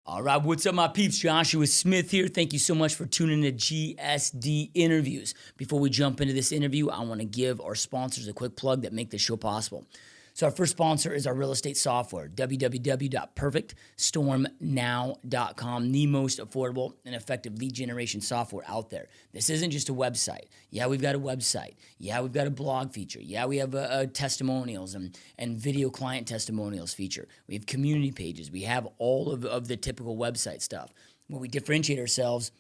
All right, what's up, my peeps? Joshua Smith here. Thank you so much for tuning in to GSD Interviews. Before we jump into this interview, I want to give our sponsors a quick plug that make this show possible. So our first sponsor is our real estate software, www.perfectstormnow.com, the most affordable and effective lead generation software out there. This isn't just a website. Yeah, we've got a website. Yeah, we've got a blog feature. Yeah, we have testimonials and video client testimonials feature. We have community pages. We have all of the typical website stuff. Where we differentiate ourselves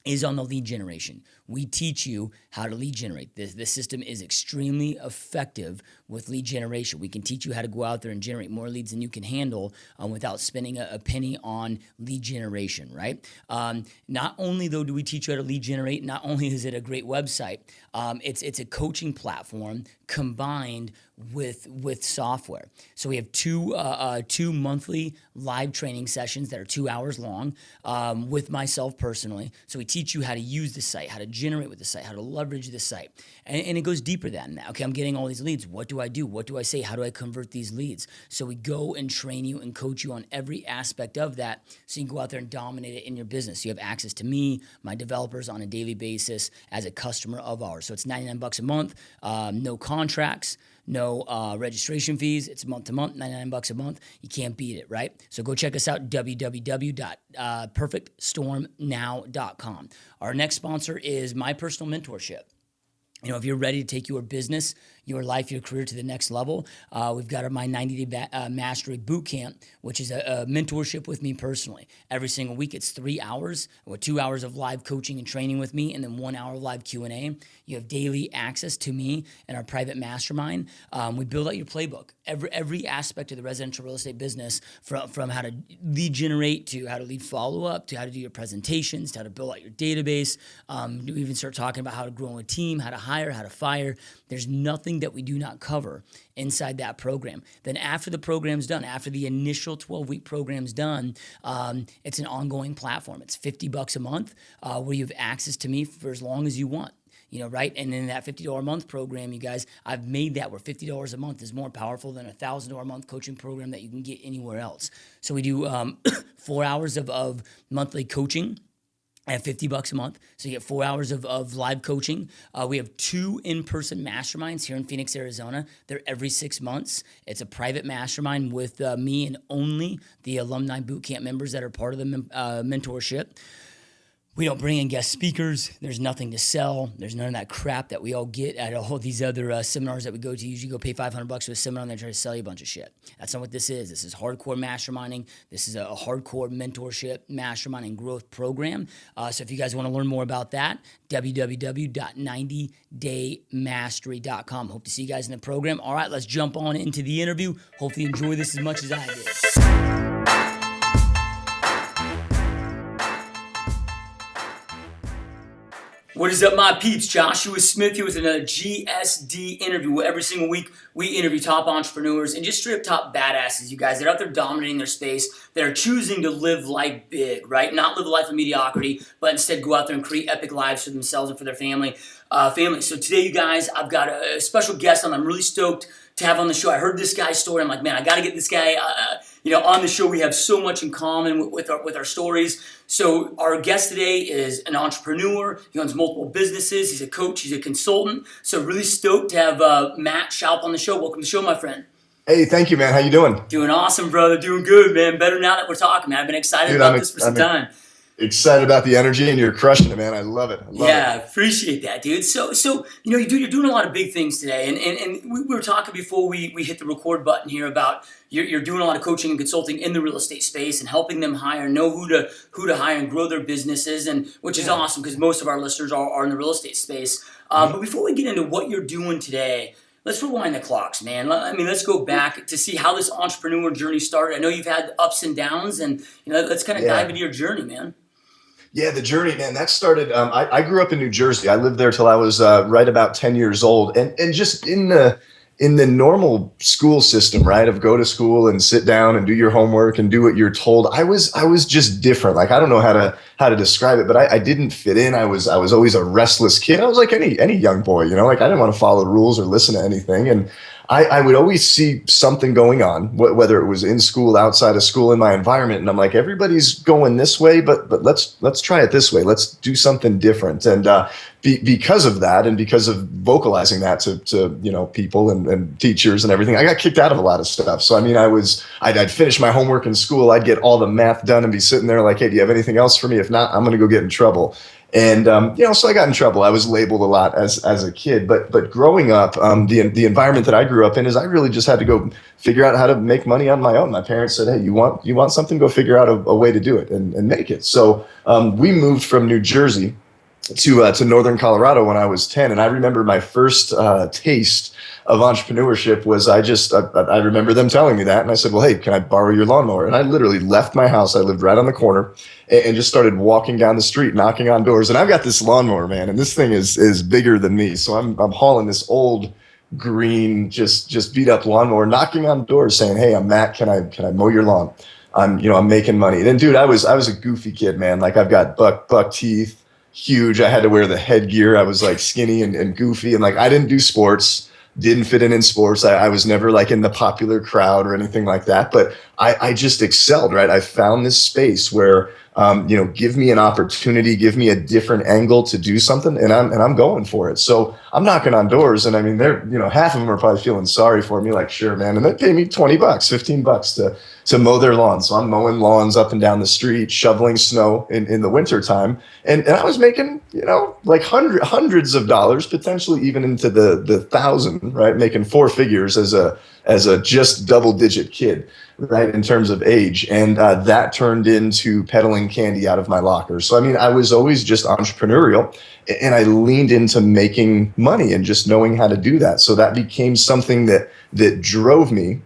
is on the lead generation. We teach you how to lead generate. This system is extremely effective with lead generation. We can teach you how to go out there and generate more leads than you can handle without spending a penny on lead generation, right? Not only, though, do we teach you how to lead generate, not only is it a great website, it's a coaching platform combined with software. So we have two monthly live training sessions that are 2 hours long with myself personally. So we teach you how to use the site, how to generate with the site, how to leverage the site. And it goes deeper than that. Okay, I'm getting all these leads. What do I do? What do I say? How do I convert these leads? So we go and train you and coach you on every aspect of that so you can go out there and dominate it in your business. You have access to me, my developers on a daily basis as a customer of ours. So it's $99 a month, no contracts, no registration fees. It's month to month, $99 a month. You can't beat it, right? So go check us out, www.perfectstormnow.com. Our next sponsor is my personal mentorship. You know, if you're ready to take your business, your life, your career to the next level, we've got my 90-day mastery boot camp, which is a mentorship with me personally. Every single week, it's 3 hours or 2 hours of live coaching and training with me, and then 1 hour of live Q&A. You have daily access to me and our private mastermind. We build out your playbook, every aspect of the residential real estate business, from how to lead generate to how to lead follow-up to how to do your presentations to how to build out your database. We even start talking about how to grow a team, how to hire, how to fire. There's nothing that we do not cover inside that program. Then after the program's done, after the initial 12-week program's done, it's an ongoing platform. It's $50 a month where you have access to me for as long as you want. You know, right? And in that $50 a month program, you guys, I've made that where $50 a month is more powerful than a $1,000 a month coaching program that you can get anywhere else. So we do 4 hours of monthly coaching at $50 a month. So you get 4 hours of live coaching. We have 2 in-person masterminds here in Phoenix, Arizona. They're every 6 months. It's a private mastermind with me and only the alumni bootcamp members that are part of the mentorship. We don't bring in guest speakers. There's nothing to sell. There's none of that crap that we all get at all these other seminars that we go to. You usually go pay $500 to a seminar and they try to sell you a bunch of shit. That's not what this is. This is hardcore masterminding. This is a hardcore mentorship, mastermind, and growth program. So if you guys want to learn more about that, www.90daymastery.com. Hope to see you guys in the program. All right, let's jump on into the interview. Hopefully you enjoy this as much as I did. What is up, my peeps? Joshua Smith here with another GSD interview. Every single week, we interview top entrepreneurs and just straight up top badasses, you guys, that are out there dominating their space, that are choosing to live life big, right? Not live a life of mediocrity, but instead go out there and create epic lives for themselves and for their family. So today, you guys, I've got a special guest on. I'm really stoked to have on the show. I heard this guy's story. I'm like, man, I got to get this guy on the show. We have so much in common with our stories. So our guest today is an entrepreneur. He owns multiple businesses. He's a coach. He's a consultant. So really stoked to have Matt Shoup on the show. Welcome to the show, my friend. Hey, thank you, man. How you doing? Doing awesome, brother. Doing good, man. Better now that we're talking, man. I've been excited about this for some time. Excited about the energy, and you're crushing it, man. I love it. I appreciate that, dude. So you're doing a lot of big things today, and we were talking before we hit the record button here about you're doing a lot of coaching and consulting in the real estate space and helping them know who to hire and grow their businesses, and which is awesome because most of our listeners are in the real estate space. But before we get into what you're doing today, let's rewind the clocks, man. Let's go back to see how this entrepreneur journey started. I know you've had ups and downs, and let's kind of dive into your journey, man. Yeah, the journey, man, that started, I grew up in New Jersey. I lived there till I was right about 10 years old. And just in the normal school system, right, of go to school and sit down and do your homework and do what you're told, I was just different. Like, I don't know how to describe it, but I didn't fit in. I was always a restless kid. I was like any young boy, like I didn't want to follow the rules or listen to anything. And I would always see something going on, whether it was in school, outside of school, in my environment, and I'm like, everybody's going this way, but let's try it this way. Let's do something different. And because of that, and because of vocalizing that to people and teachers and everything, I got kicked out of a lot of stuff. So I mean, I'd finish my homework in school, I'd get all the math done, and be sitting there like, hey, do you have anything else for me? If not, I'm going to go get in trouble. And so I got in trouble. I was labeled a lot as a kid, but growing up, the environment that I grew up in is I really just had to go figure out how to make money on my own. My parents said, "Hey, you want something? Go figure out a way to do it and make it." So we moved from New Jersey to northern Colorado when I was 10, and I remember my first taste of entrepreneurship was I remember them telling me that, and I said, well, hey, can I borrow your lawnmower? And I literally left my house. I lived right on the corner, and just started walking down the street, knocking on doors. And I've got this lawnmower, man, and this thing is bigger than me. So I'm hauling this old green, just beat up lawnmower, knocking on doors, saying, hey, I'm Matt. Can I mow your lawn? I'm making money. And dude, I was a goofy kid, man. Like I've got buck teeth, huge. I had to wear the headgear. I was like skinny and goofy, and like I didn't do sports. Didn't fit in sports. I was never like in the popular crowd or anything like that, but I just excelled, right? I found this space where, give me an opportunity, give me a different angle to do something, and I'm going for it. So I'm knocking on doors, and I mean, they're, half of them are probably feeling sorry for me, like, sure, man. And they pay me $20, $15 to mow their lawns. So I'm mowing lawns up and down the street, shoveling snow in the winter time. And I was making, like hundreds of dollars, potentially even into the thousand, right? Making four figures as a just double digit kid, right? In terms of age. And that turned into peddling candy out of my locker. So, I mean, I was always just entrepreneurial, and I leaned into making money and just knowing how to do that. So that became something that drove me,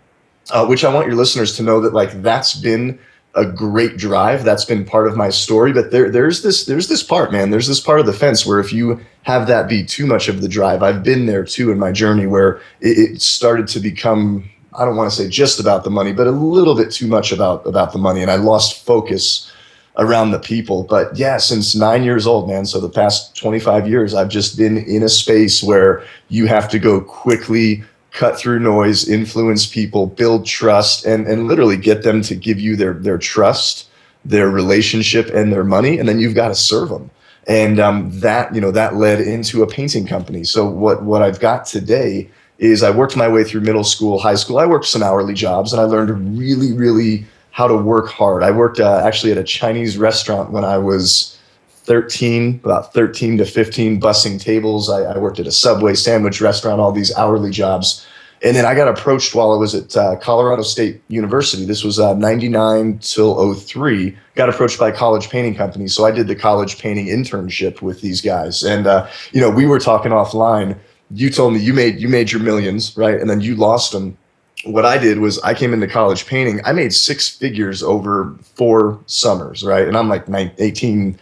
which I want your listeners to know that like that's been a great drive. That's been part of my story. But there's this part, man. There's this part of the fence where if you have that be too much of the drive, I've been there too in my journey where it started to become, I don't want to say just about the money, but a little bit too much about the money. And I lost focus around the people. But yeah, since 9 years old, man, so the past 25 years, I've just been in a space where you have to go quickly, cut through noise, influence people, build trust, and literally get them to give you their trust, their relationship, and their money. And then you've got to serve them. And that led into a painting company. So what I've got today is I worked my way through middle school, high school. I worked some hourly jobs, and I learned really, really how to work hard. I worked actually at a Chinese restaurant when I was 13, about 13 to 15, bussing tables. I worked at a Subway sandwich restaurant, all these hourly jobs. And then I got approached while I was at Colorado State University. This was 99 till 03, got approached by a college painting company. So I did the college painting internship with these guys. And, we were talking offline. You told me you made your millions, right? And then you lost them. What I did was I came into college painting. I made six figures over 4 summers, right? And I'm like 18,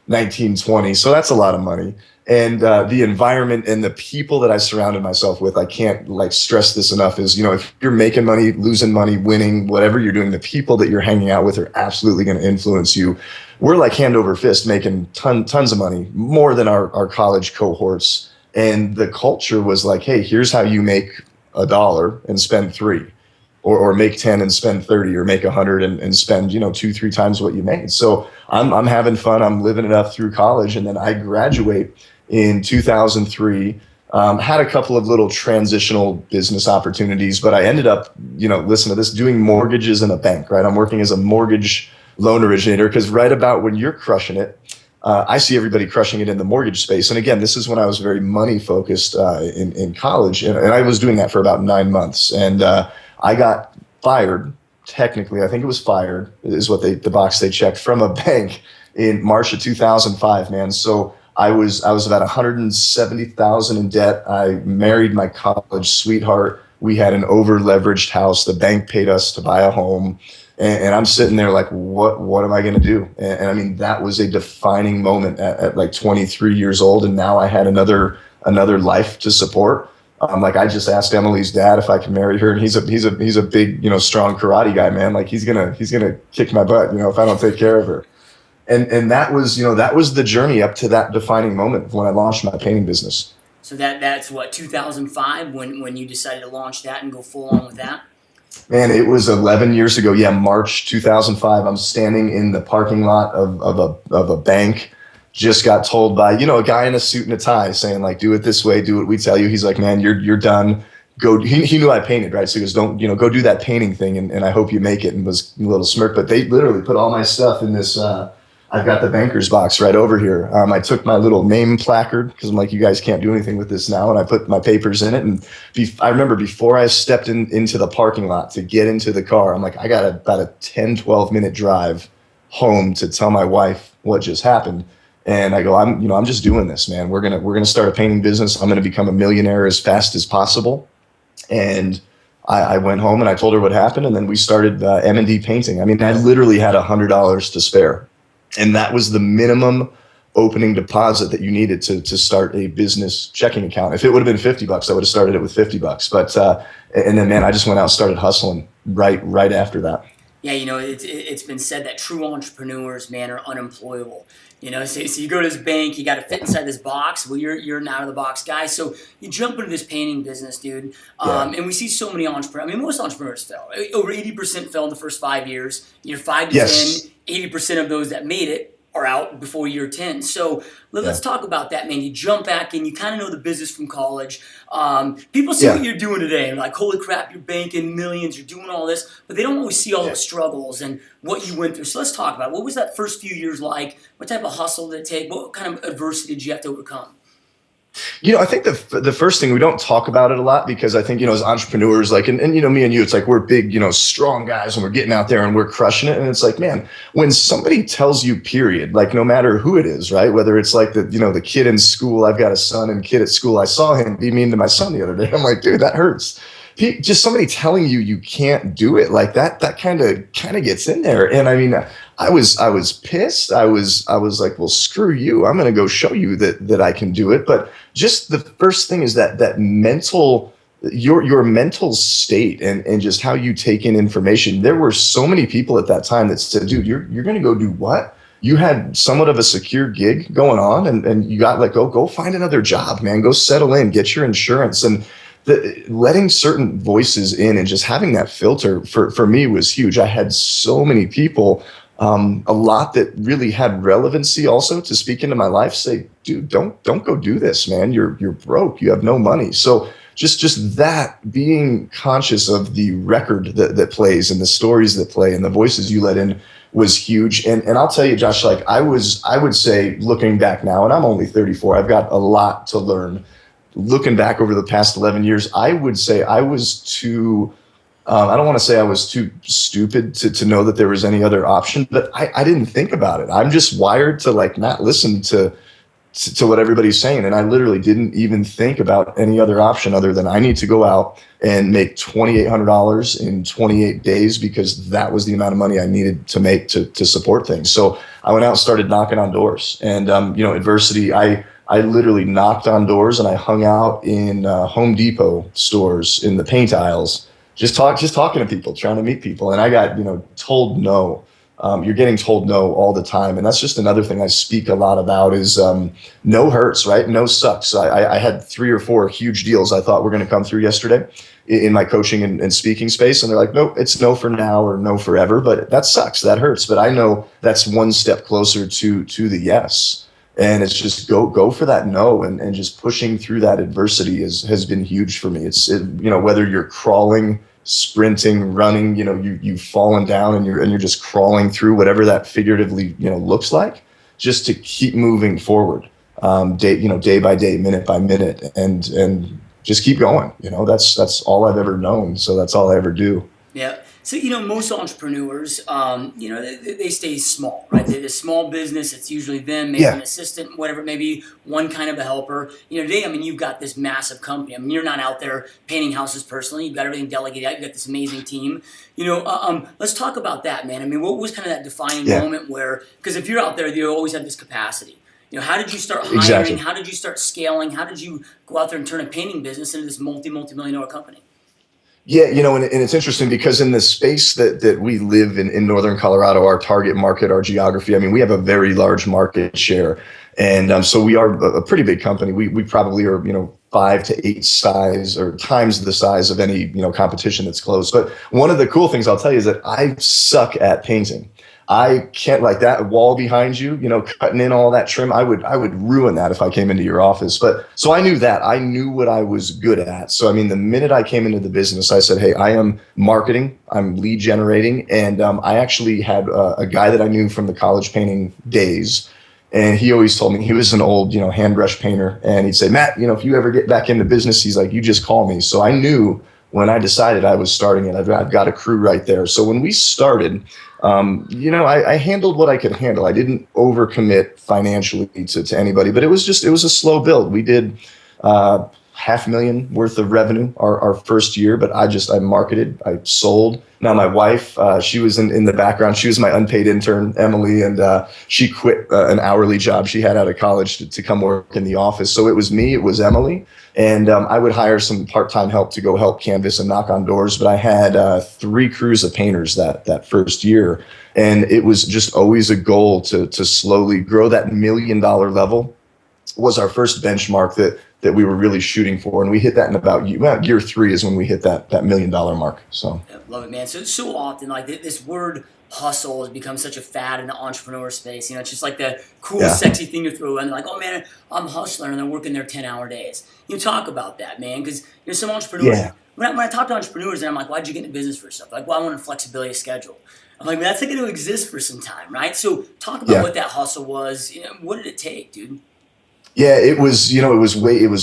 19, 20. So that's a lot of money. And the environment and the people that I surrounded myself with, I can't like stress this enough, is, if you're making money, losing money, winning, whatever you're doing, the people that you're hanging out with are absolutely going to influence you. We're like hand over fist making tons of money, more than our college cohorts. And the culture was like, hey, here's how you make $1 and spend 3, or make 10 and spend 30, or make 100 and spend 2-3 times what you made. So I'm having fun. I'm living it up through college, and then I graduate in 2003. Had a couple of little transitional business opportunities, but I ended up, listen to this, doing mortgages in a bank. Right, I'm working as a mortgage loan originator, because right about when you're crushing it, I see everybody crushing it in the mortgage space. And again, this is when I was very money focused in college. And I was doing that for about 9 months. And I got fired, technically, I think it was fired, is what the box they checked, from a bank in March of 2005, man. So I was about 170,000 in debt. I married my college sweetheart. We had an over leveraged house. The bank paid us to buy a home. And I'm sitting there like, what am I going to do? And I mean, that was a defining moment at like 23 years old. And now I had another life to support. Like I just asked Emily's dad if I could marry her, and he's a big, strong karate guy, man. Like he's gonna kick my butt, if I don't take care of her. And that was the journey up to that defining moment when I launched my painting business. So that's what, 2005 when you decided to launch that and go full on with that. Man, it was 11 years ago. Yeah, March 2005. I'm standing in the parking lot of a bank. Just got told by, a guy in a suit and a tie saying, like, do it this way, do what we tell you. He's like, man, you're done. Go. He knew I painted, right? So he goes, don't, go do that painting thing. And I hope you make it, and was a little smirk. But they literally put all my stuff in this. I've got the banker's box right over here. I took my little name placard because I'm like, you guys can't do anything with this now. And I put my papers in it. And I remember before I stepped into the parking lot to get into the car, I'm like, I got about a 10, 12-minute drive home to tell my wife what just happened. And I go, I'm just doing this, man. We're gonna start a painting business. I'm gonna become a millionaire as fast as possible. And I went home and I told her what happened, and then we started M&D painting. I mean, I literally had $100 to spare. And that was the minimum opening deposit that you needed to start a business checking account. If it would have been $50, I would have started it with $50. But and then, man, I just went out and started hustling right after that. Yeah, it's been said that true entrepreneurs, man, are unemployable. So you go to this bank, you got to fit inside this box. Well, you're an out of the box guy, so you jump into this painting business, dude. And we see so many entrepreneurs. I mean, most entrepreneurs fail. Over 80% fail in the first 5 years. 5 to 10, 80% of those that made it are out before year 10. So let's talk about that, man. You jump back in, you kind of know the business from college. People see what you're doing today and like, holy crap, you're banking millions, you're doing all this, but they don't always see all the struggles and what you went through. So let's talk about it. What was that first few years like? What type of hustle did it take? What kind of adversity did you have to overcome? I think the first thing, we don't talk about it a lot because I think, as entrepreneurs, like, and me and you, it's like, we're big, strong guys and we're getting out there and we're crushing it. And it's like, man, when somebody tells you, period, like no matter who it is, right? Whether it's like the kid in school, I've got a son and kid at school. I saw him be mean to my son the other day. I'm like, dude, that hurts. Just somebody telling you can't do it like that kind of gets in there. And I mean, I was pissed. I was like, well, screw you. I'm going to go show you that I can do it. But just the first thing is that mental, your mental state and just how you take in information. There were so many people at that time that said, dude, you're going to go do what? You had somewhat of a secure gig going on and you got go find another job, man. Go settle in, get your insurance. And letting certain voices in and just having that filter for me was huge. I had so many people, a lot that really had relevancy also to speak into my life, say, dude, don't go do this, man. You're broke. You have no money. So just that, being conscious of the record that plays and the stories that play and the voices you let in was huge. And I'll tell you, Josh, like I would say, looking back now, and I'm only 34, I've got a lot to learn. Looking back over the past 11 years, I would say I was too, I don't want to say I was too stupid to know that there was any other option, but I didn't think about it. I'm just wired to like not listen to what everybody's saying. And I literally didn't even think about any other option other than I need to go out and make $2,800 in 28 days because that was the amount of money I needed to make to support things. So I went out and started knocking on doors and, adversity, I literally knocked on doors and I hung out in Home Depot stores in the paint aisles, just talking to people, trying to meet people. And I got, told no. You're getting told no all the time. And that's just another thing I speak a lot about is no hurts, right? No sucks. I had 3 or 4 huge deals I thought were going to come through yesterday in my coaching and speaking space. And they're like, nope, it's no for now or no forever. But that sucks. That hurts. But I know that's one step closer to the yes. And it's just go for that no, and just pushing through that adversity has been huge for me. Whether you're crawling, sprinting, running, you've fallen down and you're just crawling through whatever that figuratively looks like, just to keep moving forward, day by day, minute by minute, and just keep going. That's all I've ever known. So that's all I ever do. Yeah. So, most entrepreneurs, they stay small, right? They're a small business. It's usually them, maybe an assistant, whatever, maybe one kind of a helper. Today, you've got this massive company. You're not out there painting houses personally. You've got everything delegated out. You've got this amazing team. Let's talk about that, man. What was kind of that defining moment where, because if you're out there, you always have this capacity. How did you start hiring? Exactly. How did you start scaling? How did you go out there and turn a painting business into this multi-million dollar company? Yeah, and it's interesting because in the space that we live in Northern Colorado, our target market, our geography, I mean, we have a very large market share. And so we are a pretty big company. We probably are, 5 to 8 size or times the size of any, competition that's close. But one of the cool things I'll tell you is that I suck at painting. I can't, like that wall behind you, cutting in all that trim. I would ruin that if I came into your office. But so I knew that. I knew what I was good at. So I mean, the minute I came into the business, I said, "Hey, I am marketing. I'm lead generating." And I actually had a guy that I knew from the college painting days. And he always told me, he was an old, hand brush painter. And he'd say, "Matt, if you ever get back into business," he's like, "you just call me." So I knew when I decided I was starting it, I've got a crew right there. So when we started, I handled what I could handle. I didn't overcommit financially to anybody, but it was a slow build. We did $500,000 worth of revenue our first year, but I marketed, I sold. Now my wife, she was in the background. She was my unpaid intern, Emily, and she quit an hourly job she had out of college to come work in the office. So it was me, it was Emily, and I would hire some part-time help to go help canvas and knock on doors. But I had 3 crews of painters that first year, and it was just always a goal to slowly grow. That $1 million level was our first benchmark that we were really shooting for, and we hit that in about year 3 is when we hit that $1 million mark. So Yeah, love it, man. So often, like this word hustle has become such a fad in the entrepreneur space. It's just like the cool, yeah, sexy thing to throw in. Like, oh man, I'm a hustler, and they're working their 10-hour days. Talk about that, man, because some entrepreneurs. yeah. When I talk to entrepreneurs, and I'm like, why'd you get into business for stuff? Like, well, I want a flexibility of schedule. I'm like, well, that's not going to exist for some time, right? So talk about Yeah. what that hustle was. What did it take, dude? Yeah, it was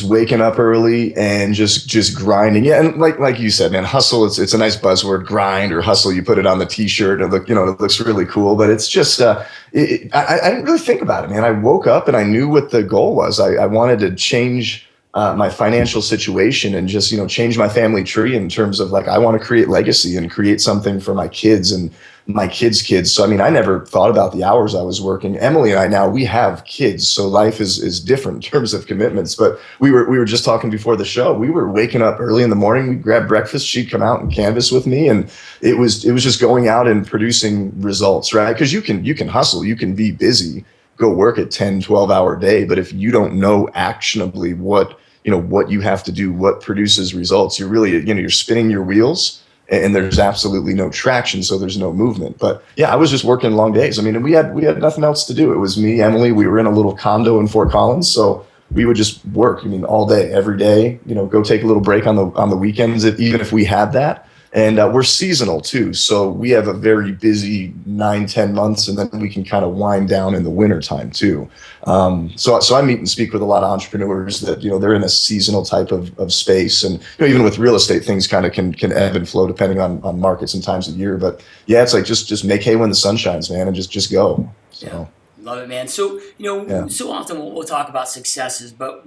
waking up early and just grinding. Yeah, and like you said, man, hustle. It's a nice buzzword, grind or hustle. You put it on the t-shirt, and it looks really cool. But it's just, I didn't really think about it, man. I woke up and I knew what the goal was. I wanted to change my financial situation and just change my family tree in terms of like I want to create legacy and create something for my kids and my kids. So I mean, I never thought about the hours I was working. Emily and I, now we have kids, so life is different in terms of commitments. But we were just talking before the show. We were waking up early in the morning. We'd grab breakfast. She'd come out and canvas with me, and it was just going out and producing results, right? Because you can hustle, you can be busy, go work a 10-12 hour day, but if you don't know actionably what you have to do, what produces results, you're really you're spinning your wheels and there's absolutely no traction, so there's no movement. But yeah, I was just working long days. I mean, and we had nothing else to do. It was me, Emily. We were in a little condo in Fort Collins, so we would just work. I mean, all day, every day. Go take a little break on the weekends, even if we had that. And we're seasonal too, so we have a very busy 9-10 months, and then we can kind of wind down in the winter time too. So I meet and speak with a lot of entrepreneurs that they're in a seasonal type of space, and even with real estate, things kind of can ebb and flow depending on markets and times of year. But yeah, it's like just make hay when the sun shines, man, and just go. Yeah. So Love it, man. So, yeah, so often we'll talk about successes, but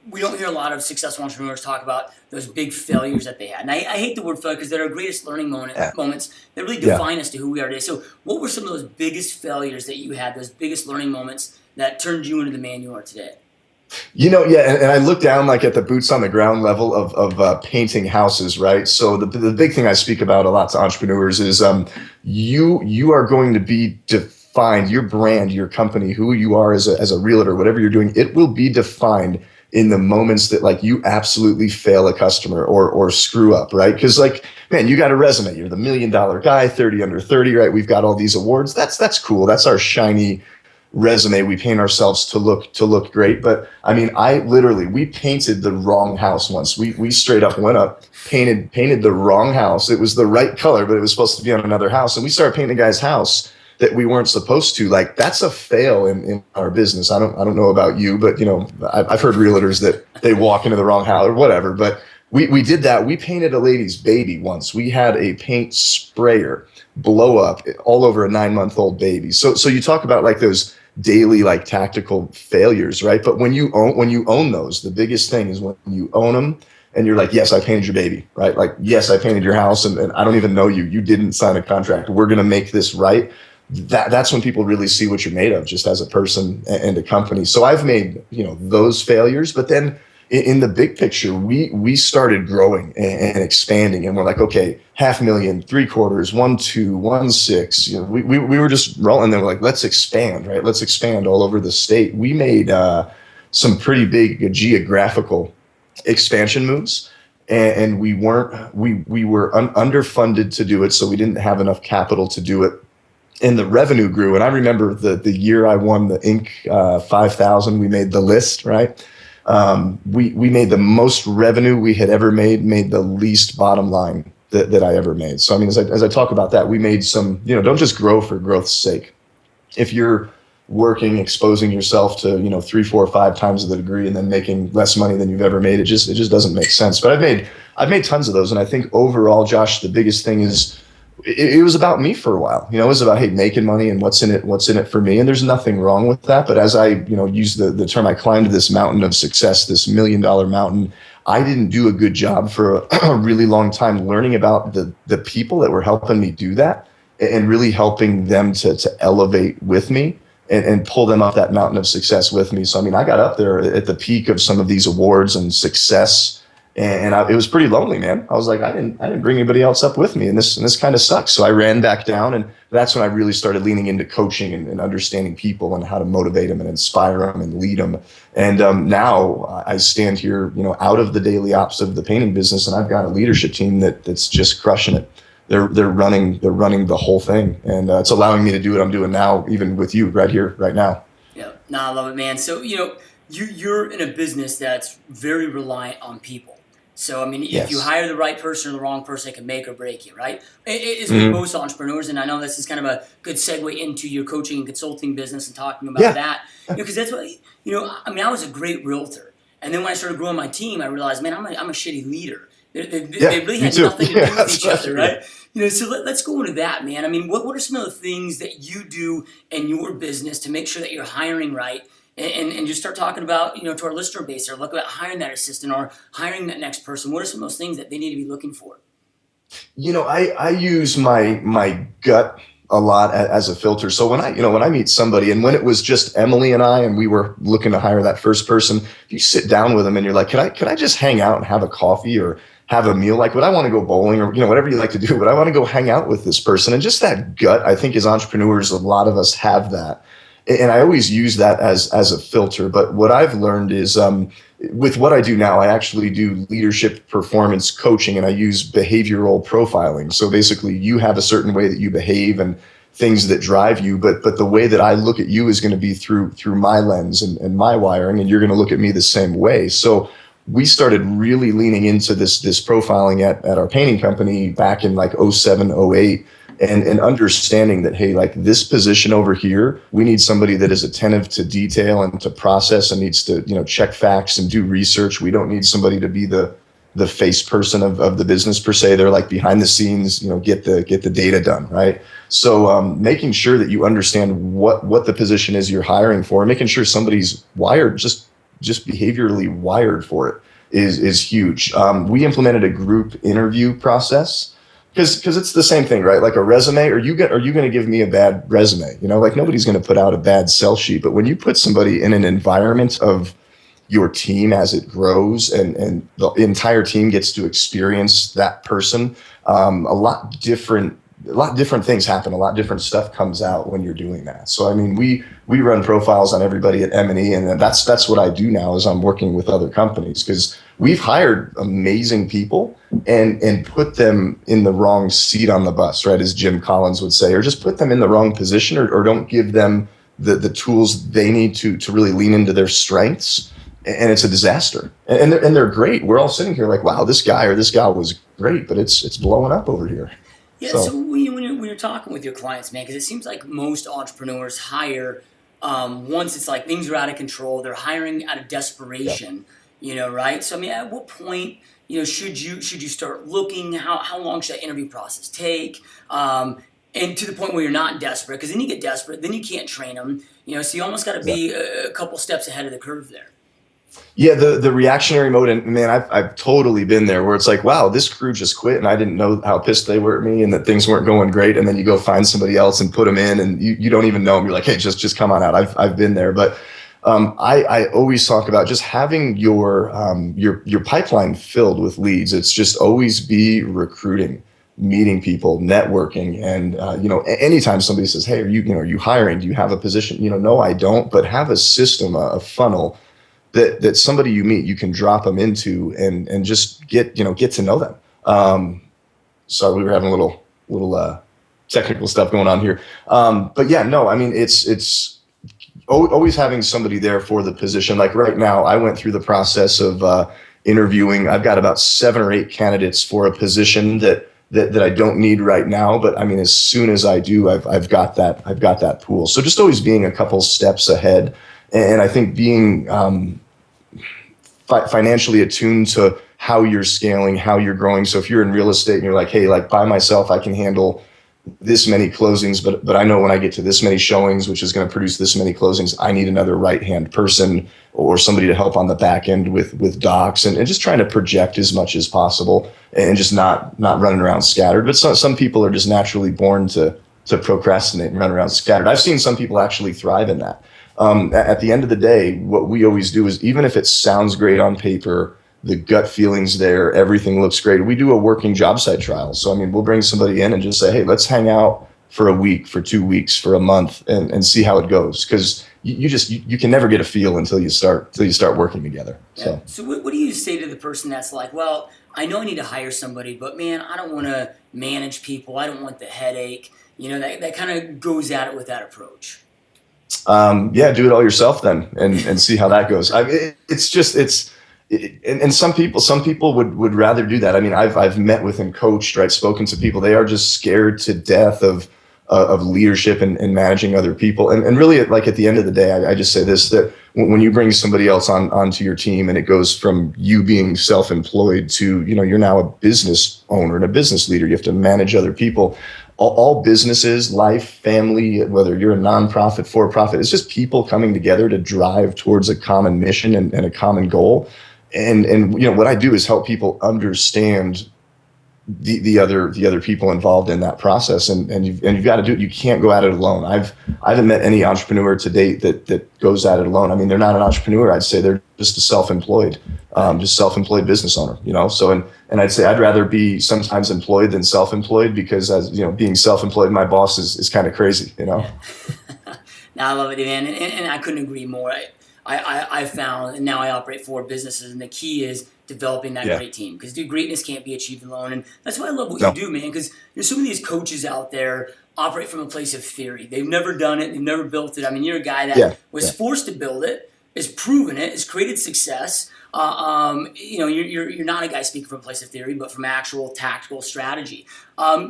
we don't hear a lot of successful entrepreneurs talk about those big failures that they had. And I hate the word failure because they're our greatest learning yeah, moments that really yeah. define us to who we are today. So, what were some of those biggest failures that you had, those biggest learning moments that turned you into the man you are today? Yeah, and I look down like at the boots on the ground level of painting houses, right? So the big thing I speak about a lot to entrepreneurs is you are going to be defined, your brand, your company, who you are as a realtor, whatever you're doing, it will be defined in the moments that like you absolutely fail a customer or screw up, right? Because like, man, you got a resume, you're the $1 million guy, 30 under 30, right? We've got all these awards. That's cool. That's our shiny resume. We paint ourselves to look great. But I mean, we painted the wrong house once. We straight up went up, painted the wrong house. It was the right color, but it was supposed to be on another house. And we started painting a guy's house that we weren't supposed to. Like, that's a fail in our business. I don't know about you, but I've heard realtors that they walk into the wrong house or whatever. But we did that. We painted a lady's baby once. We had a paint sprayer blow up all over a 9-month-old baby. So you talk about like those daily like tactical failures, right? But when you own those, the biggest thing is when you own them and you're like, yes, I painted your baby, right? Like, yes, I painted your house, and I don't even know you. You didn't sign a contract. We're gonna make this right. That's when people really see what you're made of, just as a person and a company. So I've made those failures, but then in the big picture, we started growing and expanding, and we're like, okay, 500,000, 750,000, 1.2, 1.6. You know, we were just rolling. And we're like, let's expand, right? Let's expand all over the state. We made some pretty big geographical expansion moves, and we were underfunded to do it, so we didn't have enough capital to do it. And the revenue grew. And I remember the year I won the Inc. 5,000, we made the list, right? We made the most revenue we had ever made the least bottom line that I ever made. So, I mean, as I talk about that, we made some, don't just grow for growth's sake. If you're working, exposing yourself to, 3, 4, 5 times the degree and then making less money than you've ever made, it just doesn't make sense. But I've made tons of those. And I think overall, Josh, the biggest thing is, it was about me for a while. It was about, hey, making money and what's in it for me. And there's nothing wrong with that. But as I, use the term, I climbed this mountain of success, this $1 million mountain. I didn't do a good job for a really long time learning about the people that were helping me do that and really helping them to elevate with me and pull them up that mountain of success with me. So, I mean, I got up there at the peak of some of these awards and success. And it was pretty lonely, man. I was like, I didn't bring anybody else up with me, and this kind of sucks. So I ran back down, and that's when I really started leaning into coaching and understanding people and how to motivate them and inspire them and lead them. And now I stand here, out of the daily ops of the painting business, and I've got a leadership team that's just crushing it. They're running the whole thing, and it's allowing me to do what I'm doing now, even with you right here, right now. Yeah, no, I love it, man. So you're in a business that's very reliant on people. So, I mean, if you hire the right person or the wrong person, it can make or break you, right? It's with most entrepreneurs, and I know this is kind of a good segue into your coaching and consulting business and talking about that. Because that's what, I mean, I was a great realtor. And then when I started growing my team, I realized, man, I'm a shitty leader. They really had nothing to do with each other, right? So let's go into that, man. I mean, what are some of the things that you do in your business to make sure that you're hiring right? And just start talking about, to our listener base, or look about hiring that assistant or hiring that next person. What are some of those things that they need to be looking for? I use my gut a lot as a filter. So when I meet somebody, and when it was just Emily and I, and we were looking to hire that first person, you sit down with them and you're like, can I just hang out and have a coffee or have a meal? Like, would I want to go bowling or, whatever you like to do, but I want to go hang out with this person. And just that gut, I think as entrepreneurs, a lot of us have that. And I always use that as a filter. But what I've learned is with what I do now, I actually do leadership performance coaching, and I use behavioral profiling. So basically, you have a certain way that you behave and things that drive you. But the way that I look at you is going to be through my lens and my wiring, and you're going to look at me the same way. So we started really leaning into this profiling at our painting company back in like 07, 08. And understanding that, hey, like this position over here, we need somebody that is attentive to detail and to process and needs to, check facts and do research. We don't need somebody to be the face person of the business per se. They're like behind the scenes, get the data done, right? So making sure that you understand what the position is you're hiring for, making sure somebody's wired, just behaviorally wired for it is huge. We implemented a group interview process. Because it's the same thing, right? Like a resume, are you going to give me a bad resume? Like nobody's going to put out a bad sell sheet. But when you put somebody in an environment of your team as it grows and the entire team gets to experience that person, a lot different things happen. A lot different stuff comes out when you're doing that. So, I mean, we run profiles on everybody at M&E, and that's what I do now is I'm working with other companies because we've hired amazing people and put them in the wrong seat on the bus, right? As Jim Collins would say, or just put them in the wrong position or don't give them the tools they need to really lean into their strengths. And it's a disaster. And they're great. We're all sitting here like, wow, this guy or this gal was great, but it's blowing up over here. Yeah, so when you're talking with your clients, man, because it seems like most entrepreneurs hire once it's like things are out of control, they're hiring out of desperation, right? So, I mean, at what point, should you start looking? How long should that interview process take? And to the point where you're not desperate, because then you get desperate, then you can't train them, so you almost got to be a couple steps ahead of the curve there. Yeah, the reactionary mode, and man, I've totally been there where it's like, wow, this crew just quit, and I didn't know how pissed they were at me, and that things weren't going great, and then you go find somebody else and put them in, and you don't even know them. You're like, hey, just come on out. I've been there, but I always talk about just having your pipeline filled with leads. It's just always be recruiting, meeting people, networking, and anytime somebody says, "Hey, are you hiring? Do you have a position?" No, I don't, but have a system, a funnel that somebody you meet, you can drop them into and just get to know them. Sorry, we were having a little technical stuff going on here. But yeah, no, I mean, it's always having somebody there for the position. Like right now, I went through the process of interviewing. I've got about 7 or 8 candidates for a position that I don't need right now. But I mean, as soon as I do, I've got that pool. So just always being a couple steps ahead. And I think being financially attuned to how you're scaling, how you're growing. So if you're in real estate and you're like, hey, like by myself, I can handle this many closings, but I know when I get to this many showings, which is going to produce this many closings, I need another right-hand person or somebody to help on the back end with docs and just trying to project as much as possible and just not running around scattered. But some people are just naturally born to procrastinate and run around scattered. I've seen some people actually thrive in that. At the end of the day, what we always do is, even if it sounds great on paper, the gut feeling's there, everything looks great, we do a working job site trial. So, I mean, we'll bring somebody in and just say, hey, let's hang out for a week, for 2 weeks, for a month and see how it goes. Because you can never get a feel until you start working together. Yeah. So what do you say to the person that's like, well, I know I need to hire somebody, but man, I don't want to manage people. I don't want the headache. That kind of goes at it with that approach. Yeah, do it all yourself then and see how that goes. And some people would rather do that. I mean, I've met with and coached, right, spoken to people. They are just scared to death of leadership and managing other people. And really, like at the end of the day, I just say this, that when you bring somebody else onto your team and it goes from you being self-employed to, you're now a business owner and a business leader, you have to manage other people. All businesses, life, family, whether you're a nonprofit, for-profit, it's just people coming together to drive towards a common mission and a common goal. And what I do is help people understand the other people involved in that process, and you've got to do it. You can't go at it alone. I haven't met any entrepreneur to date that goes at it alone. I mean, they're not an entrepreneur. I'd say they're just a self-employed business owner. So and I'd say I'd rather be sometimes employed than self-employed, because as being self-employed, my boss is kind of crazy. Yeah. No, I love it, man, and I couldn't agree more. I found, and now I operate 4 businesses, and the key is developing that great team, because greatness can't be achieved alone. And that's why I love what you do, man, because there's some of these coaches out there operate from a place of theory. They've never done it. They've never built it. I mean, you're a guy that was forced to build it, has proven it, has created success. You're not a guy speaking from a place of theory, but from actual tactical strategy.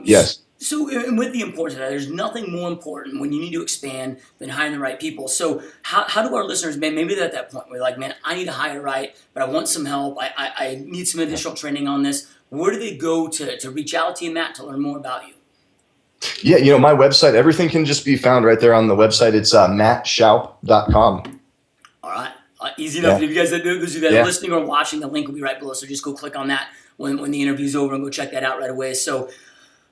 Yes. So, and with the importance of that, there's nothing more important when you need to expand than hiring the right people. So how do our listeners, man, maybe they're at that point where like, man, I need to hire right, but I want some help. I need some additional training on this. Where do they go to reach out to you, Matt, to learn more about you? Yeah, my website, everything can just be found right there on the website. It's mattshoup.com. All right. Easy enough. If you guys, those of you that are listening or watching, the link will be right below. So just go click on that when the interview's over and go check that out right away. So,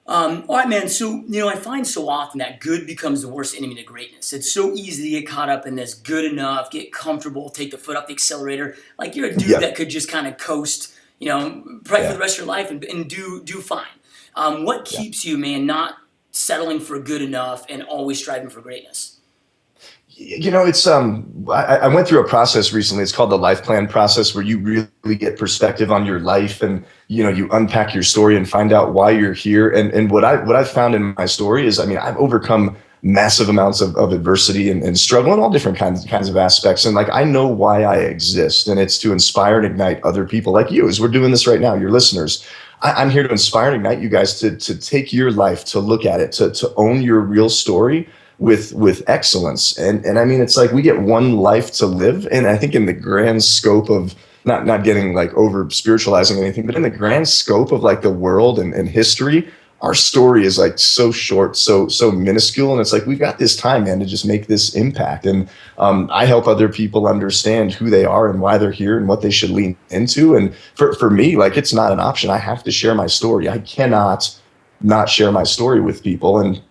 all right, man. So, I find so often that good becomes the worst enemy to greatness. It's so easy to get caught up in this good enough, get comfortable, take the foot off the accelerator. Like you're a dude that could just kind of coast, probably for the rest of your life and do fine. What keeps you, man, not settling for good enough and always striving for greatness? It's I went through a process recently. It's called the life plan process, where you really get perspective on your life, and you unpack your story and find out why you're here. And what I've found in my story is, I mean, I've overcome massive amounts of adversity and struggle in all different kinds of aspects. And like, I know why I exist, and it's to inspire and ignite other people like you, as we're doing this right now, your listeners. I'm here to inspire and ignite you guys to take your life, to look at it, to own your real story with excellence. And I mean, it's like we get one life to live. And I think in the grand scope of not getting like over spiritualizing anything, but in the grand scope of like the world and history, our story is like so short, so minuscule. And it's like, we've got this time, man, to just make this impact. And I help other people understand who they are and why they're here and what they should lean into. And for me, like, it's not an option. I have to share my story. I cannot not share my story with people. And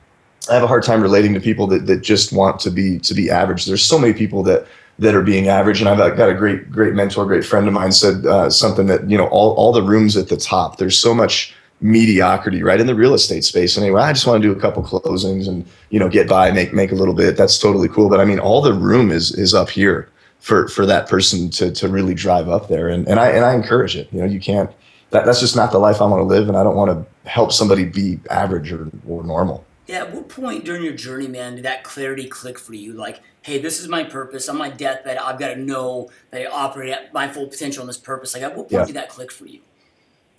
I have a hard time relating to people that just want to be average. There's so many people that that are being average. And I've got a great mentor, great friend of mine said something that, all the rooms at the top, there's so much mediocrity, right, in the real estate space. Anyway, I just want to do a couple closings and, get by, make a little bit. That's totally cool. But I mean, all the room is up here for that person to really drive up there. And I encourage it. You can't, that's just not the life I want to live. And I don't want to help somebody be average or normal. Yeah, at what point during your journey, man, did that clarity click for you? Like, hey, this is my purpose. On my deathbed, I've got to know that I operate at my full potential in this purpose. Like, at what point did that click for you?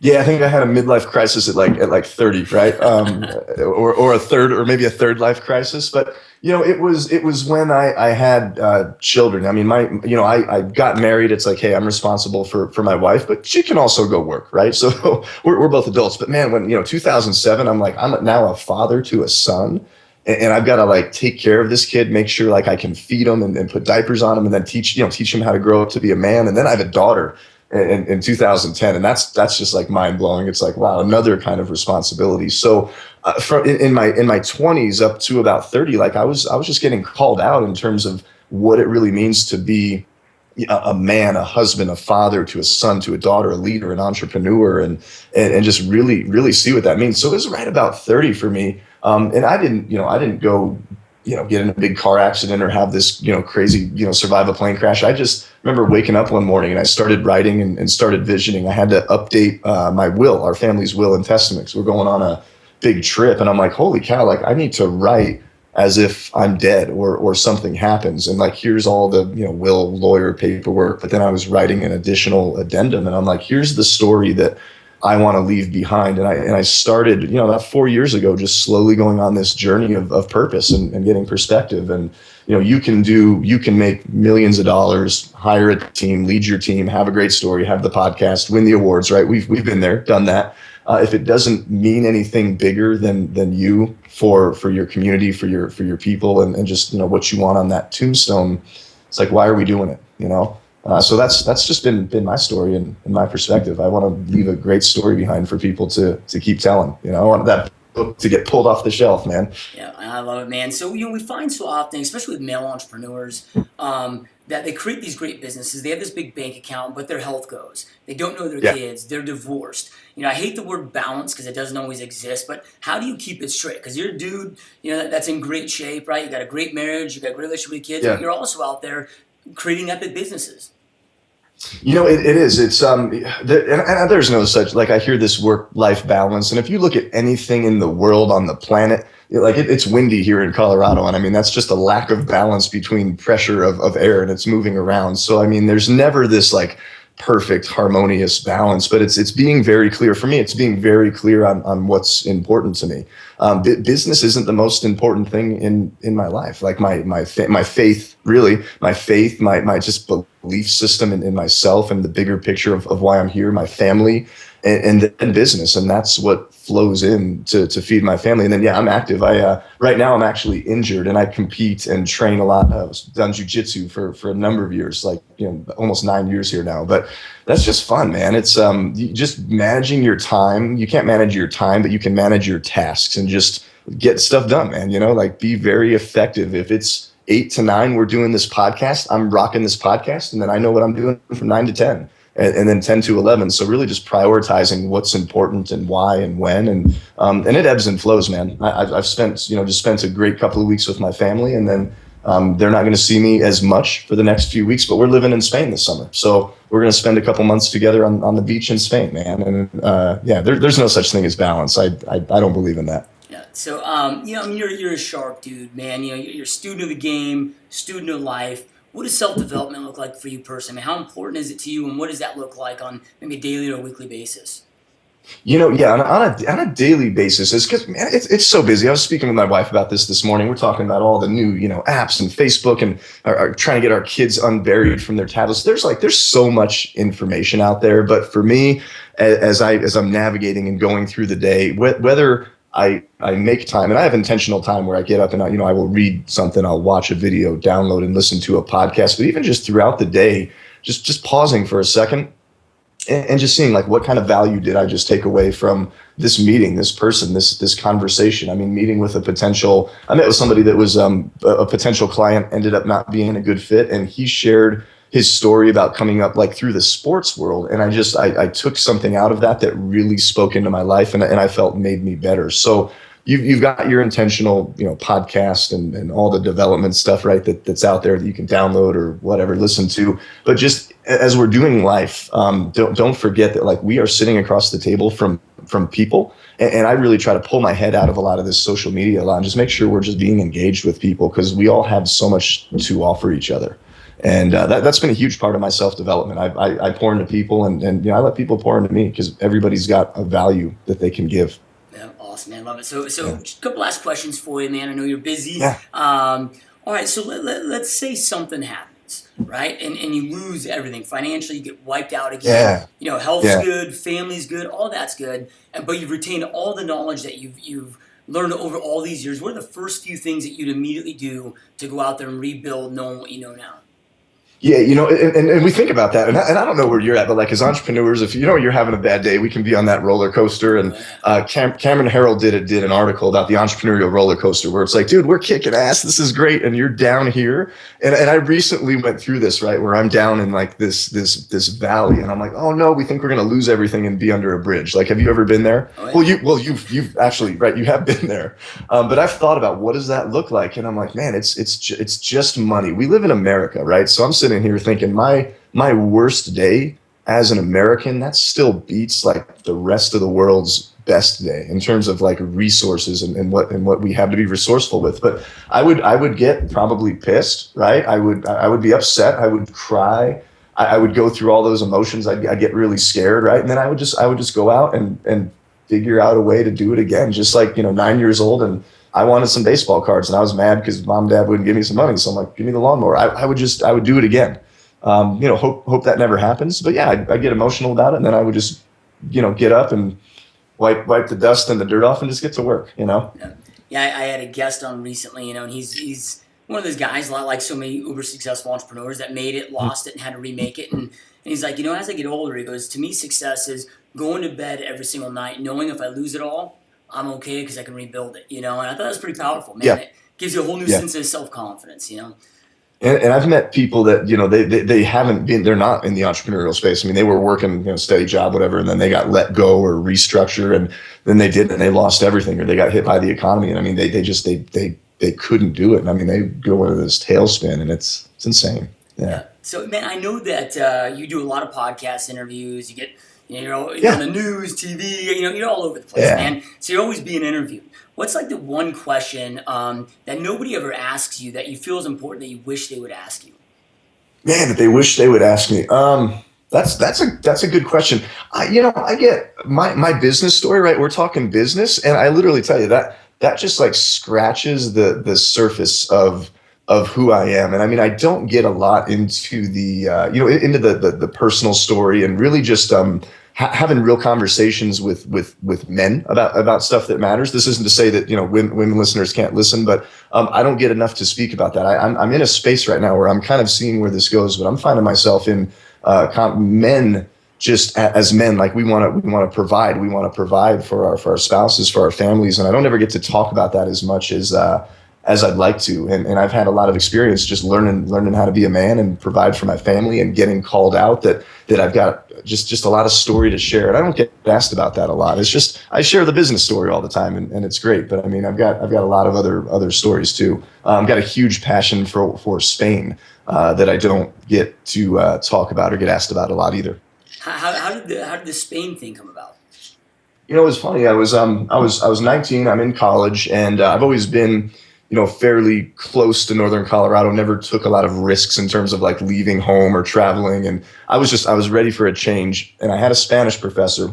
Yeah, I think I had a midlife crisis at like 30, right? Or a third, or maybe a third life crisis. But it was when I had children. I mean, I got married. It's like, hey, I'm responsible for my wife, but she can also go work, right? So we're both adults. But man, when 2007, I'm now a father to a son, and I've got to like take care of this kid, make sure like I can feed him and put diapers on him, and then teach him how to grow up to be a man. And then I have a daughter in 2010, and that's just like mind blowing. It's like, wow, another kind of responsibility. So in my 20s up to about 30, like I was just getting called out in terms of what it really means to be a man, a husband, a father to a son, to a daughter, a leader, an entrepreneur, and just really see what that means. So it was right about 30 for me. And I didn't go get in a big car accident or have this, crazy, survive a plane crash. I just remember waking up one morning and I started writing and started visioning. I had to update my will, our family's will and testament, 'cause we're going on a big trip. And I'm like, holy cow, like I need to write as if I'm dead or something happens. And like, here's all the, will, lawyer paperwork. But then I was writing an additional addendum and I'm like, here's the story that I want to leave behind. And I started, about 4 years ago, just slowly going on this journey of purpose and getting perspective. And, you can make millions of dollars, hire a team, lead your team, have a great story, have the podcast, win the awards, right? We've been there, done that. If it doesn't mean anything bigger than you for your community, for your people, and just, what you want on that tombstone, it's like, why are we doing it? So that's just been my story and my perspective. I want to leave a great story behind for people to keep telling. I want that book to get pulled off the shelf, man. Yeah, I love it, man. So we find so often, especially with male entrepreneurs, that they create these great businesses. They have this big bank account, but their health goes. They don't know their kids. They're divorced. I hate the word balance because it doesn't always exist. But how do you keep it straight? Because you're a dude, that's in great shape, right? You got a great marriage. You got a great relationship with kids. But you're also out there creating epic businesses. It is. It's and there's no such, like, I hear this work-life balance, and if you look at anything in the world on the planet, it's windy here in Colorado, and I mean that's just a lack of balance between pressure of air and it's moving around. So I mean, there's never this like perfect harmonious balance, but it's being very clear for me. It's being very clear on what's important to me. Business isn't the most important thing in my life. Like my faith, really, my just belief system in myself and the bigger picture of why I'm here, my family, and then business, and that's what flows in to feed my family. And then I'm active. Right now I'm actually injured, and I compete and train a lot. I've done jujitsu for a number of years, like almost 9 years here now. But that's just fun, man. It's just managing your time. You can't manage your time, but you can manage your tasks and just get stuff done, man. Like be very effective. If it's 8 to 9, we're doing this podcast, I'm rocking this podcast, and then I know what I'm doing from 9 to 10. And then 10 to 11. So really just prioritizing what's important and why and when, and it ebbs and flows, man. I've spent a great couple of weeks with my family, and then they're not going to see me as much for the next few weeks, but we're living in Spain this summer. So we're going to spend a couple months together on the beach in Spain, man. And there's no such thing as balance. I don't believe in that. Yeah. So, you're a sharp dude, man. You're a student of the game, student of life. What does self-development look like for you personally? How important is it to you, and what does that look like on maybe a daily or weekly basis? On a daily basis, is because, man, it's so busy. I was speaking with my wife about this morning. We're talking about all the new, apps and Facebook, and are trying to get our kids unburied from their tablets. There's so much information out there. But for me, as I'm navigating and going through the day, whether I make time, and I have intentional time where I get up and I will read something, I'll watch a video, download and listen to a podcast, but even just throughout the day, just pausing for a second and just seeing like what kind of value did I just take away from this meeting, this person, this conversation. I mean, meeting with I met with somebody that was a potential client, ended up not being a good fit, and he shared his story about coming up like through the sports world, and I took something out of that really spoke into my life, and I felt made me better. So you've got your intentional, podcast and all the development stuff, right? That's out there that you can download or whatever, listen to. But just as we're doing life, don't forget that like we are sitting across the table from people. And I really try to pull my head out of a lot of this social media a lot and just make sure we're just being engaged with people, because we all have so much to offer each other. And that's been a huge part of my self-development. I pour into people, and I let people pour into me, because everybody's got a value that they can give. Yeah, awesome, man. Love it. So just a couple last questions for you, man. I know you're busy. Yeah. All right, so let's say something happens, right? And you lose everything. Financially, you get wiped out again. Yeah. Health's Yeah. good, family's good, all that's good. But you've retained all the knowledge that you've learned over all these years. What are the first few things that you'd immediately do to go out there and rebuild knowing what you know now? Yeah, and we think about that, and I don't know where you're at, but like as entrepreneurs, if you're having a bad day, we can be on that roller coaster. And Cameron Harrell did an article about the entrepreneurial roller coaster, where it's like, dude, we're kicking ass, this is great, and you're down here. And I recently went through this, right, where I'm down in like this valley, and I'm like, oh no, we think we're gonna lose everything and be under a bridge. Like, have you ever been there? Oh, yeah. You've actually, right, you have been there. But I've thought about what does that look like, and I'm like, man, it's just money. We live in America, right? So I'm sitting here thinking my worst day as an American, that still beats like the rest of the world's best day in terms of like resources and what we have to be resourceful with. But I would get probably pissed, right? I would be upset. I would cry. I would go through all those emotions. I'd get really scared, right? And then I would just go out and figure out a way to do it again. Just like 9 years old, and I wanted some baseball cards, and I was mad because mom and dad wouldn't give me some money. So I'm like, give me the lawnmower. I would do it again. Hope that never happens. But yeah, I get emotional about it, and then I would just, get up and wipe the dust and the dirt off and just get to work. Yeah, I had a guest on recently, and he's one of those guys, a lot like so many uber successful entrepreneurs that made it, lost it, and had to remake it. And he's like, as I get older, he goes, to me, success is going to bed every single night knowing if I lose it all, I'm okay because I can rebuild it, And I thought that was pretty powerful, man. Yeah. It gives you a whole new sense of self-confidence, And I've met people that, they haven't been, they're not in the entrepreneurial space. I mean, they were working, steady job, whatever, and then they got let go or restructure, and then they did, and they lost everything, or they got hit by the economy. And I mean, they couldn't do it. And I mean, they go into this tailspin, and it's insane. Yeah. So, man, I know that you do a lot of podcast interviews. You get, you're on the news, TV, you're all over the place, man. So you're always being interviewed. What's like the one question that nobody ever asks you that you feel is important that you wish they would ask you? Man, that they wish they would ask me. That's a good question. I get my business story, right? We're talking business, and I literally tell you that just like scratches the surface of who I am. And I mean, I don't get a lot into the into the personal story, and really just having real conversations with men about stuff that matters. This isn't to say that women listeners can't listen, but I don't get enough to speak about that. I'm in a space right now where I'm kind of seeing where this goes, but I'm finding myself in men. Just as men, like we want to provide for our spouses, for our families, and I don't ever get to talk about that as much as I'd like to. And I've had a lot of experience just learning how to be a man and provide for my family, and getting called out that I've got just a lot of story to share. And I don't get asked about that a lot. It's just, I share the business story all the time, and it's great. But I mean, I've got a lot of other stories too. I've got a huge passion for Spain that I don't get to talk about or get asked about a lot either. How did the Spain thing come about? It was funny. I was 19. I'm in college, and I've always been fairly close to Northern Colorado. Never took a lot of risks in terms of like leaving home or traveling. And I was ready for a change. And I had a Spanish professor,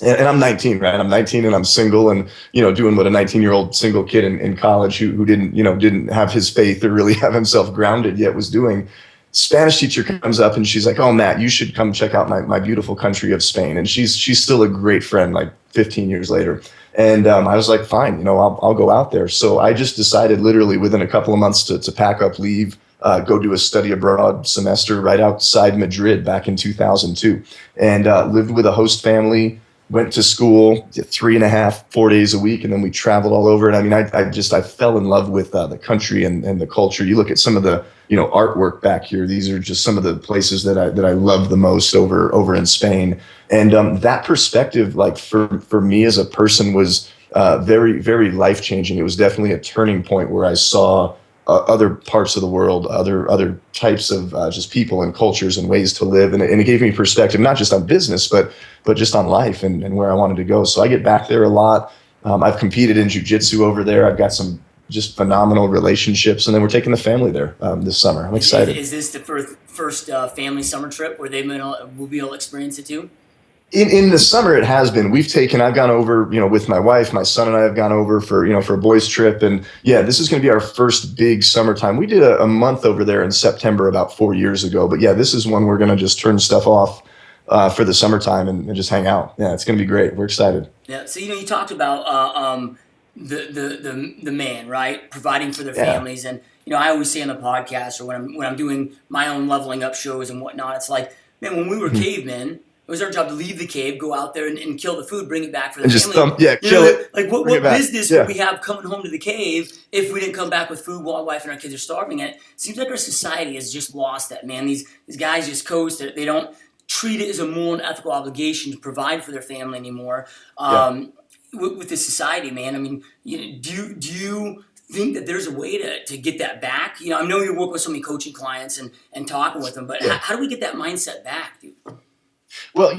and I'm 19, right? I'm 19 and I'm single, and, doing what a 19-year-old single kid in college who didn't have his faith or really have himself grounded yet was doing. Spanish teacher comes up, and she's like, "Oh, Matt, you should come check out my beautiful country of Spain." And she's still a great friend, like 15 years later. And I was like, fine, I'll go out there. So I just decided literally within a couple of months to pack up, leave, go do a study abroad semester right outside Madrid back in 2002, and lived with a host family. went to school 3.5, 4 days a week, and then we traveled all over. And I mean, I fell in love with the country and the culture. You look at some of the artwork back here. These are just some of the places that I love the most over in Spain. And that perspective, like for me as a person, was very, very life changing. It was definitely a turning point where I saw other parts of the world, other types of just people and cultures and ways to live, and it gave me perspective, not just on business, but just on life and where I wanted to go. So I get back there a lot. I've competed in jiu-jitsu over there. I've got some just phenomenal relationships, and then we're taking the family there this summer. I'm excited. Is this the first family summer trip where we'll be able to experience it too? In the summer, it has been. I've gone over, with my wife, my son and I have gone over for a boys trip. And yeah, this is going to be our first big summertime. We did a month over there in September about 4 years ago. But yeah, this is one we're going to just turn stuff off for the summertime and just hang out. Yeah, it's going to be great. We're excited. Yeah. So, you talked about the man, right? Providing for their families. And, I always say on the podcast or when I'm doing my own leveling up shows and whatnot, it's like, man, when we were cavemen, it was our job to leave the cave, go out there and kill the food, bring it back for the family. Kill it. Like what business would we have coming home to the cave if we didn't come back with food while our wife and our kids are starving? And it seems like our society has just lost that, man. These guys just coast. They don't treat it as a moral and ethical obligation to provide for their family anymore. With this society, man. I mean, do you think that there's a way to get that back? I know you work with so many coaching clients and talking with them, but how do we get that mindset back, dude? Well,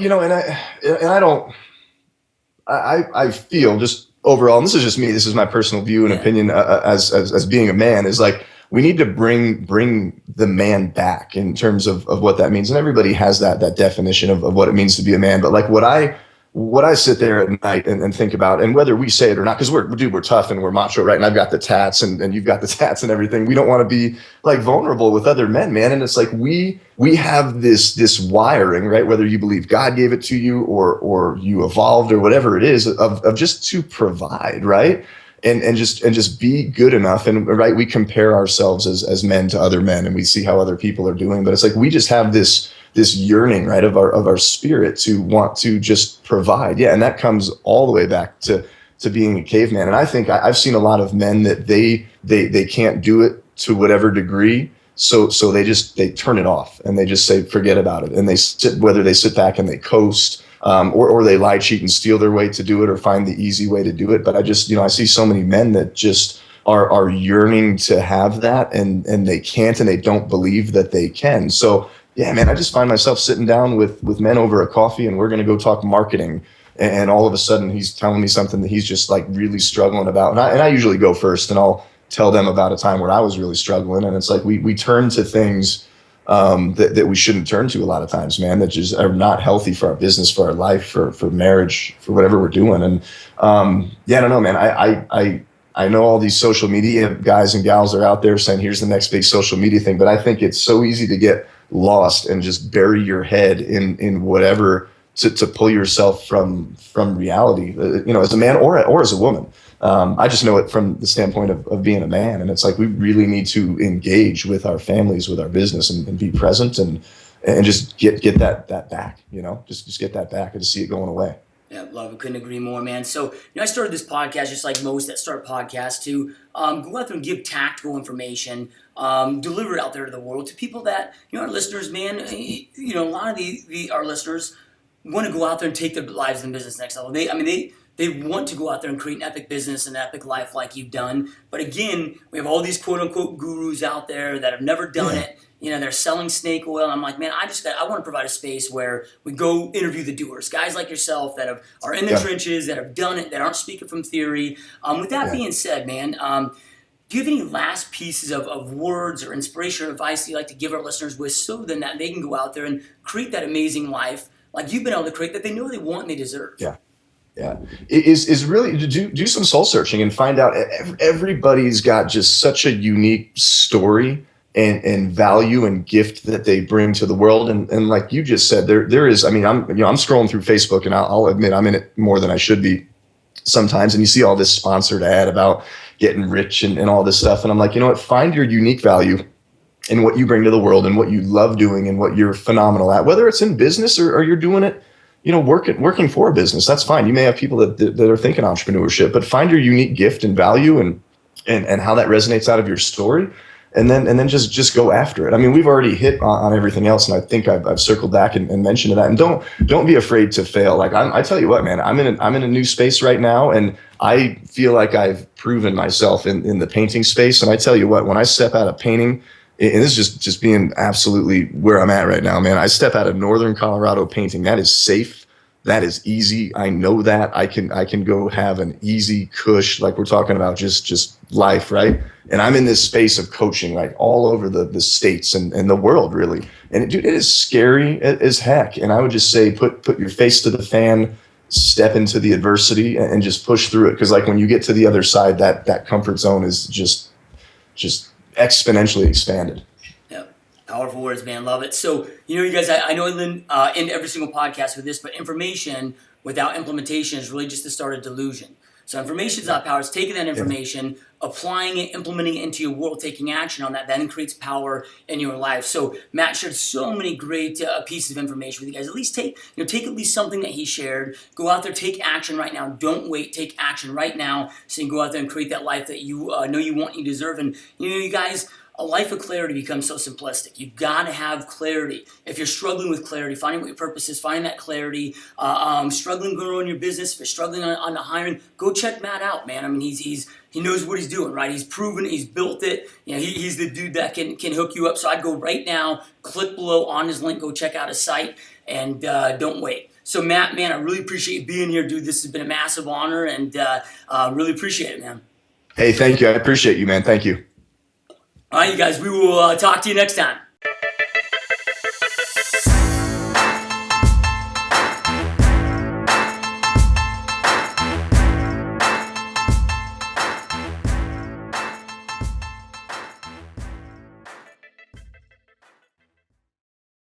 I feel just overall, and this is just me, this is my personal view and opinion as being a man, is like, we need to bring the man back in terms of what that means. And everybody has that definition of what it means to be a man. But like what I sit there at night and think about, and whether we say it or not, because we're tough and we're macho, right? And I've got the tats and you've got the tats and everything. We don't want to be like vulnerable with other men, man. And it's like we have this wiring, right? Whether you believe God gave it to you or you evolved or whatever it is, of just to provide, right? And just be good enough. And right, we compare ourselves as men to other men and we see how other people are doing. But it's like we just have this yearning, right, of our spirit to want to just provide. Yeah, and that comes all the way back to being a caveman. And I think I've seen a lot of men that they can't do it to whatever degree. So they turn it off and they just say, forget about it. And whether they sit back and they coast, or they lie, cheat, and steal their way to do it, or find the easy way to do it. But I just, I see so many men that just are yearning to have that and they can't, and they don't believe that they can. So yeah, man, I just find myself sitting down with men over a coffee and we're going to go talk marketing. And all of a sudden he's telling me something that he's just like really struggling about. And I usually go first and I'll tell them about a time where I was really struggling. And it's like, we turn to things that we shouldn't turn to a lot of times, man, that just are not healthy for our business, for our life, for marriage, for whatever we're doing. And I don't know, man, I know all these social media guys and gals are out there saying, here's the next big social media thing. But I think it's so easy to get lost and just bury your head in whatever to pull yourself from reality, as a man or as a woman. I just know it from the standpoint of being a man. And it's like, we really need to engage with our families, with our business, and be present and just get that back, just get that back and just see it going away. Yeah, love it. Couldn't agree more, man. So, I started this podcast just like most that start podcasts to go out there and give tactical information, deliver it out there to the world, to people that, our listeners, man, a lot of our listeners want to go out there and take their lives and business next level. They want to go out there and create an epic business and an epic life like you've done. But again, we have all these quote unquote gurus out there that have never done it. They're selling snake oil. And I'm like, man, I want to provide a space where we go interview the doers, guys like yourself that are in the trenches, that have done it, that aren't speaking from theory. With that being said, man, do you have any last pieces of words or inspiration or advice that you like to give our listeners with, so then that they can go out there and create that amazing life like you've been able to create, that they know they want and they deserve? Yeah, is really to do some soul searching and find out everybody's got just such a unique story and value and gift that they bring to the world. And like you just said, there is, I'm scrolling through Facebook and I'll admit I'm in it more than I should be sometimes. And you see all this sponsored ad about getting rich and all this stuff. And I'm like, you know what, find your unique value in what you bring to the world and what you love doing and what you're phenomenal at, whether it's in business or you're doing it, working for a business. That's fine. You may have people that are thinking entrepreneurship, but find your unique gift and value and how that resonates out of your story. And then just go after it. I mean, we've already hit on everything else, and I think I've circled back and mentioned that. And don't be afraid to fail. Like I tell you what, man, I'm in a new space right now, and I feel like I've proven myself in the painting space. And I tell you what, when I step out of painting, and this is just being absolutely where I'm at right now, man. I step out of Northern Colorado painting. That is safe. That is easy. I know that I can go have an easy cush, like we're talking about, just life, right? And I'm in this space of coaching, like all over the states and the world, really. And dude, it is scary as heck. And I would just say, put your face to the fan, step into the adversity, and just push through it. Because like when you get to the other side, that comfort zone is just exponentially expanded. Powerful words, man. Love it. So, you guys, I know I end every single podcast with this, but information without implementation is really just the start of delusion. So information is not power. It's taking that information, applying it, implementing it into your world, taking action on that, then creates power in your life. So Matt shared so many great pieces of information with you guys. At least take at least something that he shared. Go out there, take action right now. Don't wait. Take action right now so you can go out there and create that life that you know you want, you deserve. And you guys, a life of clarity becomes so simplistic. You've got to have clarity. If you're struggling with clarity, finding what your purpose is, finding that clarity, struggling growing your business, if you're struggling on the hiring, go check Matt out, man. I mean, he knows what he's doing, right? He's proven it. He's built it. He's the dude that can hook you up. So I'd go right now, click below on his link, go check out his site, and don't wait. So Matt, man, I really appreciate you being here, dude. This has been a massive honor, and really appreciate it, man. Hey, thank you. I appreciate you, man. Thank you. All right, you guys, we will talk to you next time.